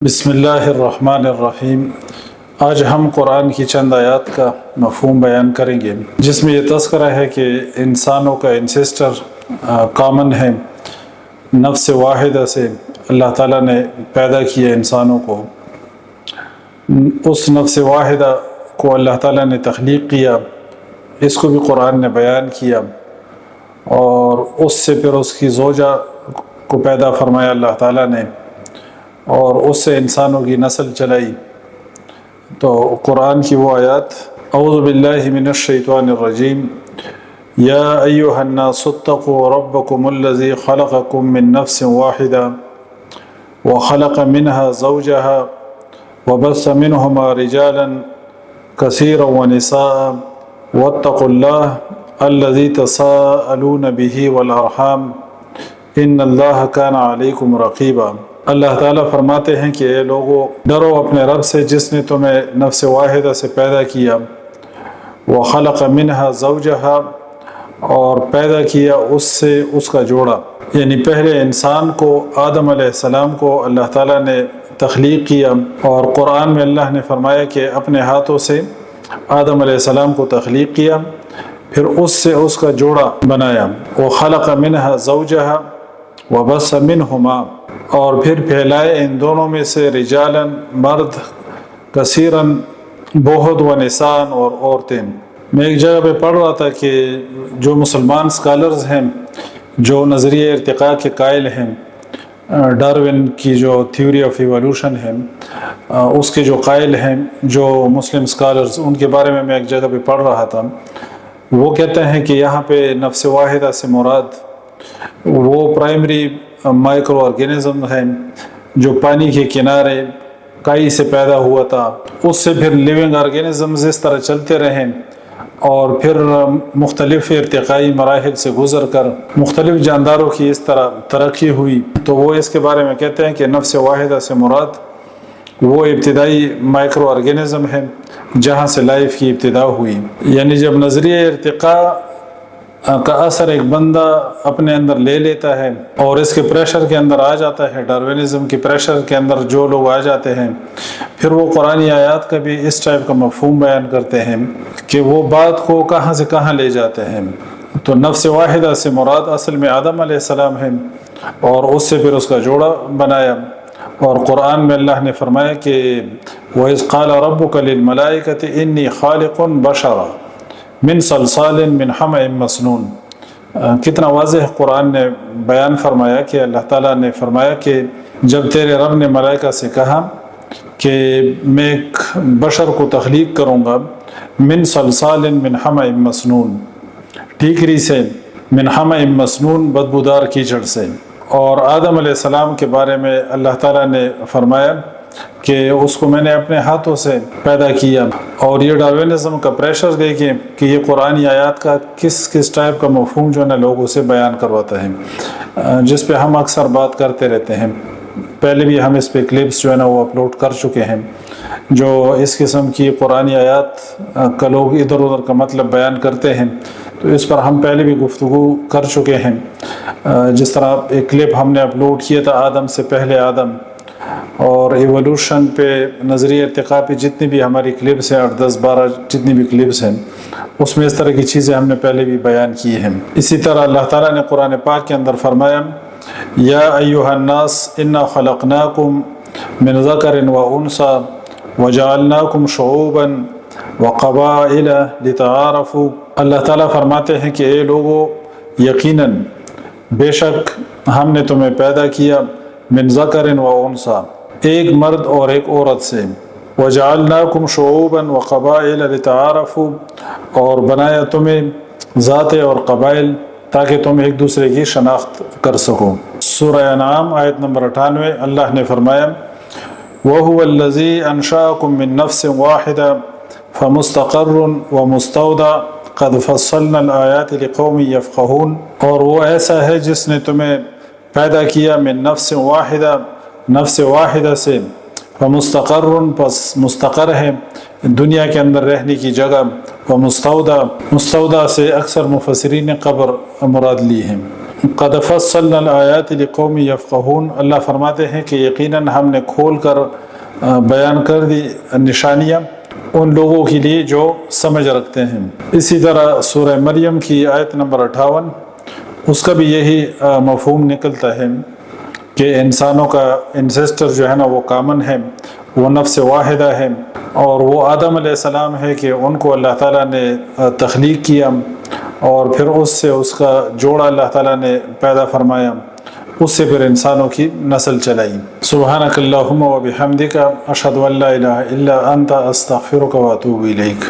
بسم اللہ الرحمن الرحیم۔ آج ہم قرآن کی چند آیات کا مفہوم بیان کریں گے، جس میں یہ تذکرہ ہے کہ انسانوں کا انسیسٹر کامن ہے۔ نفس واحدہ سے اللہ تعالیٰ نے پیدا کیا انسانوں کو، اس نفس واحدہ کو اللہ تعالیٰ نے تخلیق کیا، اس کو بھی قرآن نے بیان کیا، اور اس سے پھر اس کی زوجہ کو پیدا فرمایا اللہ تعالیٰ نے، اور اس سے انسانوں کی نسل چلائی۔ تو قرآن کی وہ آیات، اعوذ باللہ من الشیطان الرجیم، یا ایہا الناس اتقوا ربکم الذی خلقکم من نفس واحدہ وخلق منها زوجها وبث منہما رجالا کثیرا ونساء واتقوا اللہ الذی تساءلون به والارحام ان اللہ کان علیکم رقیبا۔ اللہ تعالیٰ فرماتے ہیں کہ اے لوگو، ڈرو اپنے رب سے جس نے تمہیں نفس واحدہ سے پیدا کیا، وخلق منها زوجها، اور پیدا کیا اس سے اس کا جوڑا، یعنی پہلے انسان کو، آدم علیہ السلام کو اللہ تعالیٰ نے تخلیق کیا، اور قرآن میں اللہ نے فرمایا کہ اپنے ہاتھوں سے آدم علیہ السلام کو تخلیق کیا، پھر اس سے اس کا جوڑا بنایا، وخلق منها زوجها وبث منہما، اور پھر پھیلائے ان دونوں میں سے رجالاً مرد، کثیراً بہت، و نساء اور عورتیں۔ میں ایک جگہ پہ پڑھ رہا تھا کہ جو مسلمان سکالرز ہیں، جو نظریہ ارتقاء کے قائل ہیں، ڈارون کی جو تھیوری آف ایوولوشن ہے اس کے جو قائل ہیں، جو مسلم سکالرز، ان کے بارے میں ایک جگہ پہ پڑھ رہا تھا۔ وہ کہتے ہیں کہ یہاں پہ نفس واحدہ سے مراد وہ پرائمری مائکرو آرگینزم ہیں جو پانی کے کنارے کائی سے پیدا ہوا تھا، اس سے پھر لیونگ آرگینزمز اس طرح چلتے رہیں، اور پھر مختلف ارتقائی مراحل سے گزر کر مختلف جانداروں کی اس طرح ترقی ہوئی۔ تو وہ اس کے بارے میں کہتے ہیں کہ نفس واحدہ سے مراد وہ ابتدائی مائکرو آرگینزم ہے جہاں سے لائف کی ابتدا ہوئی۔ یعنی جب نظریہ ارتقاء کا اثر ایک بندہ اپنے اندر لے لیتا ہے اور اس کے پریشر کے اندر آ جاتا ہے، ڈارونزم کے پریشر کے اندر جو لوگ آ جاتے ہیں، پھر وہ قرآنی آیات کا بھی اس ٹائپ کا مفہوم بیان کرتے ہیں کہ وہ بات کو کہاں سے کہاں لے جاتے ہیں۔ تو نفس واحدہ سے مراد اصل میں آدم علیہ السلام ہے، اور اس سے پھر اس کا جوڑا بنایا، اور قرآن میں اللہ نے فرمایا کہ وَإِذْ قَالَ رَبُّكَ لِلْمَلَائِكَةِ إِنِّي خَالِقٌ بَشَرًا من صلصال من حمأ مسنون۔ کتنا واضح قرآن نے بیان فرمایا کہ اللہ تعالیٰ نے فرمایا کہ جب تیرے رب نے ملائکہ سے کہا کہ میں ایک بشر کو تخلیق کروں گا من صلصال من حمأ مسنون، ٹھیکری سے، من حمأ مسنون بدبودار کیچڑ سے، اور آدم علیہ السلام کے بارے میں اللہ تعالیٰ نے فرمایا کہ اس کو میں نے اپنے ہاتھوں سے پیدا کیا۔ اور یہ ڈارونزم کا پریشر دیکھیں کہ یہ قرآنی آیات کا کس ٹائپ کا مفہوم جو ہے نا لوگوں سے بیان کرواتا ہے، جس پہ ہم اکثر بات کرتے رہتے ہیں۔ پہلے بھی ہم اس پہ کلپس جو ہے نا وہ اپلوڈ کر چکے ہیں، جو اس قسم کی قرآنی آیات کا لوگ ادھر ادھر کا مطلب بیان کرتے ہیں، تو اس پر ہم پہلے بھی گفتگو کر چکے ہیں۔ جس طرح ایک کلپ ہم نے اپلوڈ کیا تھا آدم سے پہلے آدم، اور ایوولوشن پہ، نظریہ ارتقاء پہ جتنی بھی ہماری کلپس ہیں، 8 10 12 جتنی بھی کلپس ہیں، اس میں اس طرح کی چیزیں ہم نے پہلے بھی بیان کی ہیں۔ اسی طرح اللہ تعالیٰ نے قرآن پاک کے اندر فرمایا یا ایھا الناس انا خلقناکم من ذکر و انثی وجعلناکم شعوبا وقبائل لتعارفوا۔ اللہ تعالیٰ فرماتے ہیں کہ اے لوگو، یقیناً بے شک ہم نے تمہیں پیدا کیا من ذکر و انثی، ایک مرد اور ایک عورت سے، وجعلناکم شعوبا وقبائل لتعارفوا، اور بنایا تمہیں ذاتیں اور قبائل تاکہ تم ایک دوسرے کی شناخت کر سکو۔ سورہ انعام آیت نمبر 98، اللہ نے فرمایا وَهُوَ الَّذِي أَنشَأَكُم مِّن نَّفْسٍ وَاحِدَةٍ فَمُسْتَقَرٌّ وَمُسْتَوْدَعٌ قَدْ فَصَّلْنَا الْآيَاتِ لِقَوْمٍ يَفْقَهُونَ، اور وہ ایسا ہے جس نے تمہیں پیدا کیا من نفس واحدہ، نفس واحدہ سے، فمستقر، پس مستقر ہے دنیا کے اندر رہنے کی جگہ، ومستودع، مستودع سے اکثر مفسرین نے قبر مراد لی ہیں۔ قد فصلنا الآیات لقوم یفقہون، اللہ فرماتے ہیں کہ یقیناً ہم نے کھول کر بیان کر دی نشانیاں ان لوگوں کے لیے جو سمجھ رکھتے ہیں۔ اسی طرح سورہ مریم کی آیت نمبر 58، اس کا بھی یہی مفہوم نکلتا ہے کہ انسانوں کا انسیسٹر جو ہے نا وہ کامن ہے، وہ نفس واحدہ ہے، اور وہ آدم علیہ السلام ہے کہ ان کو اللہ تعالیٰ نے تخلیق کیا اور پھر اس سے اس کا جوڑا اللہ تعالیٰ نے پیدا فرمایا، اس سے پھر انسانوں کی نسل چلائی۔ سبحانک اللہم و بحمدک، اشہد ان لا الہ الا انت، استغفرک و اتوب الیک۔